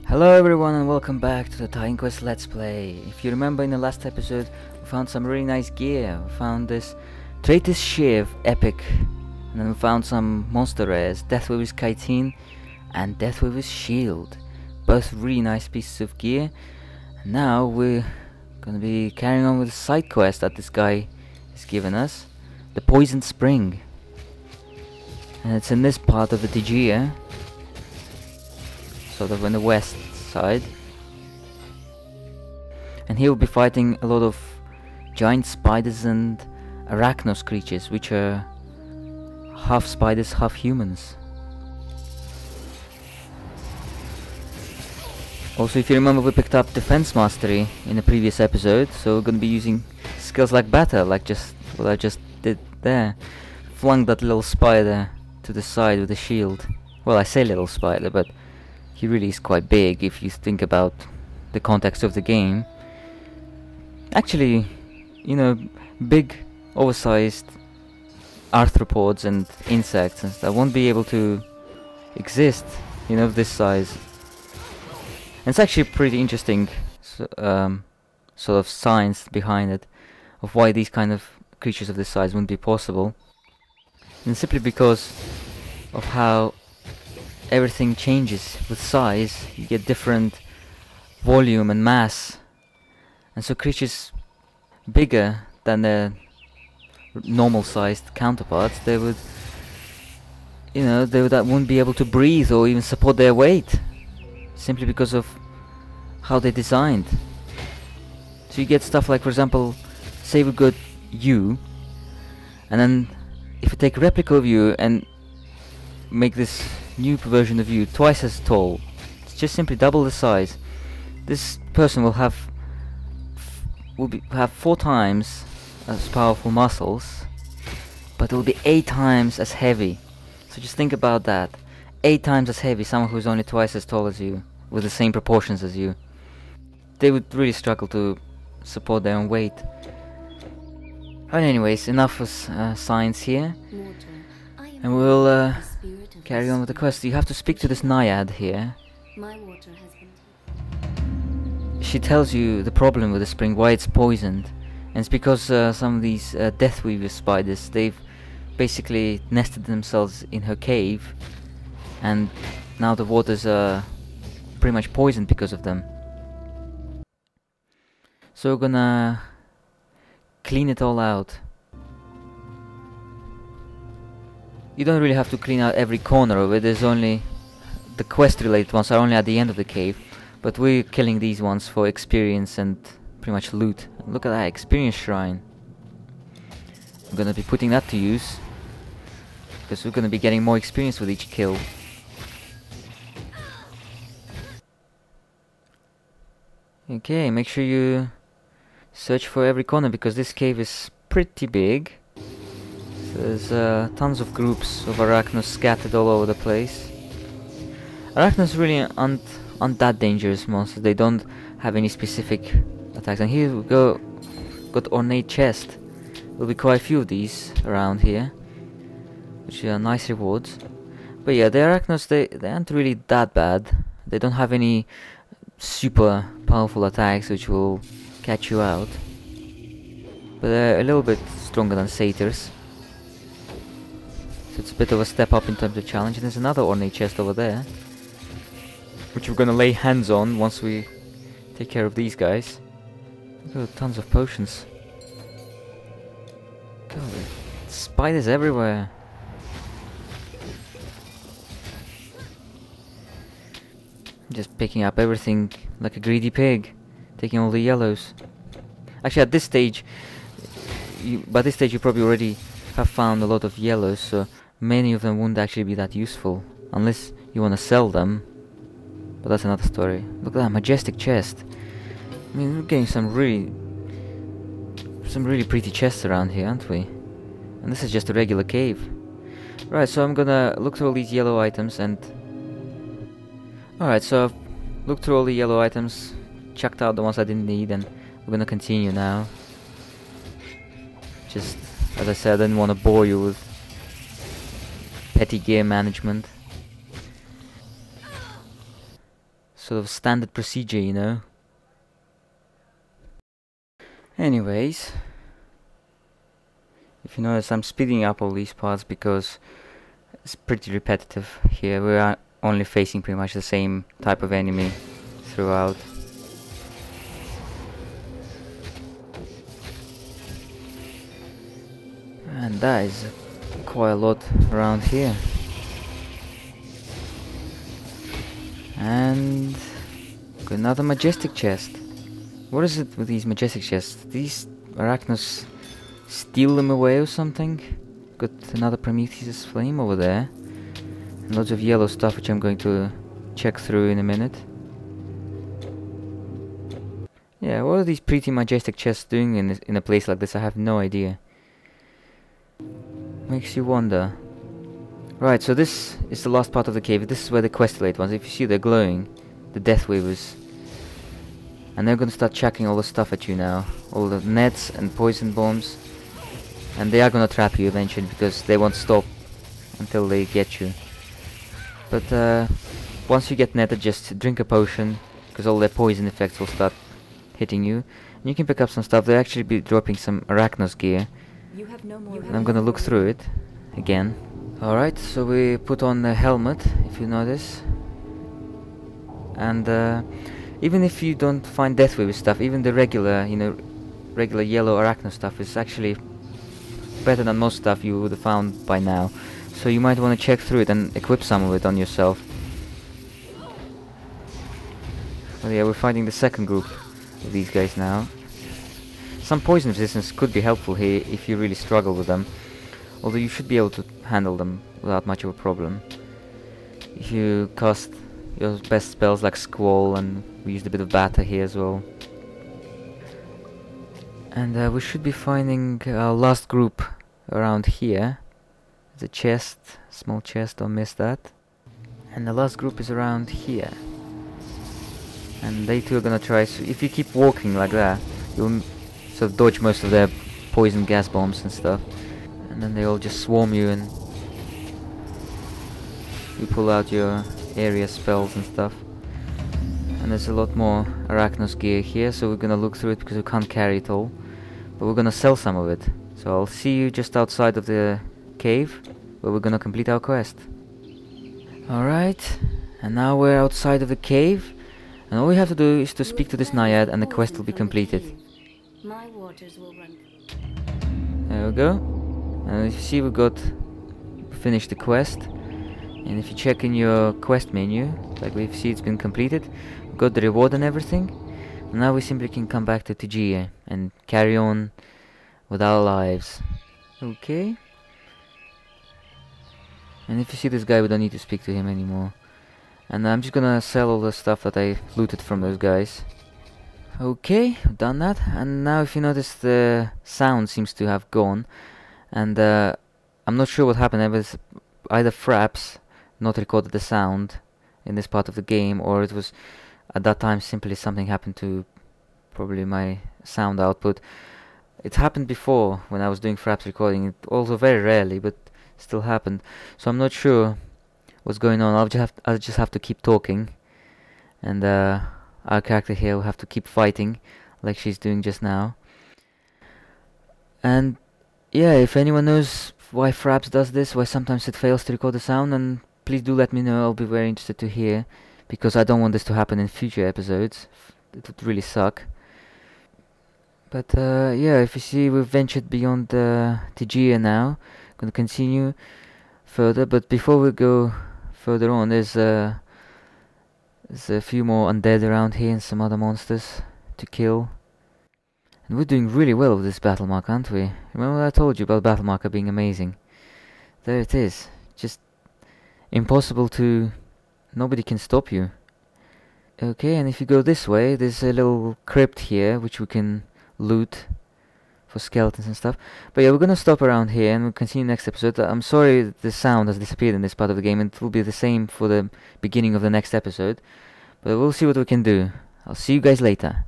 Hello everyone and welcome back to the Titan Quest Let's Play. If you remember in the last episode we found some really nice gear. We found this Traitor's Shiv, epic, and then we found some monster rares, Deathweaver's Chitin and Deathweaver's Shield. Both really nice pieces of gear. And now we're gonna be carrying on with the side quest that this guy has given us, the Poisoned Spring. And it's in this part of the Tegea, sort of on the west side, and he will be fighting a lot of giant spiders and arachnos creatures, which are half spiders, half humans. Also, if you remember, we picked up Defense Mastery in the previous episode, so we're gonna be using skills like Batter, like just what I just did there. Flung that little spider to the side with a shield. Well, I say little spider, but he really is quite big if you think about the context of the game. Actually, you know, big, oversized arthropods and insects and stuff won't be able to exist, you know, of this size. And it's actually pretty interesting sort of science behind it, of why these kind of creatures of this size wouldn't be possible. And simply because of how everything changes with size. You get different volume and mass, and so creatures bigger than their normal sized counterparts, they would, you know, wouldn't be able to breathe or even support their weight, simply because of how they're designed. So you get stuff like, for example, say we got you, and then if you take a replica of you and make this new version of you twice as tall, it's just simply double the size, this person will have 4 times as powerful muscles, but it will be 8 times as heavy. So just think about that. 8 times as heavy, someone who's only twice as tall as you, with the same proportions as you. They would really struggle to support their own weight. And anyways, enough of science here, and we'll carry on with the quest. You have to speak to this naiad here. She tells you the problem with the spring, why it's poisoned, and it's because some of these Deathweaver spiders, they've basically nested themselves in her cave, and now the waters are pretty much poisoned because of them. So we're gonna clean it all out. You don't really have to clean out every corner of it. There's only the quest related ones are only at the end of the cave, but we're killing these ones for experience and pretty much loot. Look at that experience shrine. I'm gonna be putting that to use, because we're gonna be getting more experience with each kill. Okay, make sure you search for every corner, because this cave is pretty big. There's tons of groups of arachnos scattered all over the place. Arachnos really aren't that dangerous monsters. They don't have any specific attacks. And here we go, got ornate chest. There'll be quite a few of these around here, which are nice rewards. But yeah, the arachnos, they aren't really that bad. They don't have any super powerful attacks which will catch you out, but they're a little bit stronger than satyrs. So it's a bit of a step up in terms of challenge. And there's another ornate chest over there, which we're gonna lay hands on once we take care of these guys. Look at tons of potions. God, spiders everywhere. Just picking up everything like a greedy pig, taking all the yellows. Actually, at this stage, by this stage you probably already have found a lot of yellows, so many of them won't actually be that useful, unless you want to sell them, but that's another story. Look at that majestic chest. I mean, we're getting some really pretty chests around here, aren't we? And this is just a regular cave. Right, so I'm gonna look through all these yellow items and... Alright, so I've looked through all the yellow items, chucked out the ones I didn't need, and we're gonna continue now. Just, as I said, I didn't want to bore you with petty gear management. sort of standard procedure, you know. Anyways, if you notice, I'm speeding up all these parts because it's pretty repetitive here. We are only facing pretty much the same type of enemy throughout. And that is quite a lot around here. And got another majestic chest. What is it with these majestic chests? These arachnos steal them away or something? Got another Prometheus flame over there. And loads of yellow stuff which I'm going to check through in a minute. Yeah, what are these pretty majestic chests doing in a place like this? I have no idea. Makes you wonder. Right, so this is the last part of the cave. This is where the quest-relate ones. If you see, they're glowing. The Death Weavers. And they're gonna start chucking all the stuff at you now. All the nets and poison bombs. And they are gonna trap you eventually because they won't stop until they get you. But once you get netted, just drink a potion because all their poison effects will start hitting you. And you can pick up some stuff. They'll actually be dropping some arachnos gear. And I'm gonna look through it again. Alright, so we put on the helmet, if you notice. And even if you don't find Deathweaver stuff, even the regular, regular yellow arachno stuff is actually better than most stuff you would have found by now. So you might want to check through it and equip some of it on yourself. Well, yeah, we're fighting the second group of these guys now. Some poison resistance could be helpful here if you really struggle with them. Although you should be able to handle them without much of a problem. If you cast your best spells like Squall, and we used a bit of Batter here as well. And we should be finding our last group around here. There's a chest, small chest, don't miss that. And the last group is around here. And they too are gonna try, so if you keep walking like that, you'll sort of dodge most of their poison gas bombs and stuff. And then they all just swarm you and you pull out your area spells and stuff. And there's a lot more arachnos gear here, so we're gonna look through it because we can't carry it all. But we're gonna sell some of it. So I'll see you just outside of the cave where we're gonna complete our quest. Alright, and now we're outside of the cave. And all we have to do is to speak to this Naiad and the quest will be completed. My waters will run. There we go. And if you see, we finished the quest. And if you check in your quest menu, like we see it's been completed, we got the reward and everything. And now we simply can come back to Tegea and carry on with our lives. Okay. And if you see this guy, we don't need to speak to him anymore. And I'm just gonna sell all the stuff that I looted from those guys. Okay, done that. And now if you notice, the sound seems to have gone. And I'm not sure what happened. It was either Fraps not recorded the sound in this part of the game, or it was at that time simply something happened to probably my sound output. It happened before when I was doing Fraps recording, it also very rarely, but still happened. So I'm not sure what's going on. I'll just have to keep talking, and our character here will have to keep fighting like she's doing just now. And yeah, if anyone knows why Fraps does this, why sometimes it fails to record the sound, then please do let me know. I'll be very interested to hear, because I don't want this to happen in future episodes. It would really suck. But yeah, if you see, we've ventured beyond Tegea now. Gonna continue further, but before we go further on, there's a few more undead around here and some other monsters to kill. And we're doing really well with this battle mark, aren't we? Remember what I told you about battle marker being amazing? There it is. Just impossible to... nobody can stop you. Okay, and if you go this way, there's a little crypt here which we can loot for skeletons and stuff. But yeah, we're gonna stop around here and we'll continue next episode. I'm sorry the sound has disappeared in this part of the game, and it will be the same for the beginning of the next episode. But we'll see what we can do. I'll see you guys later.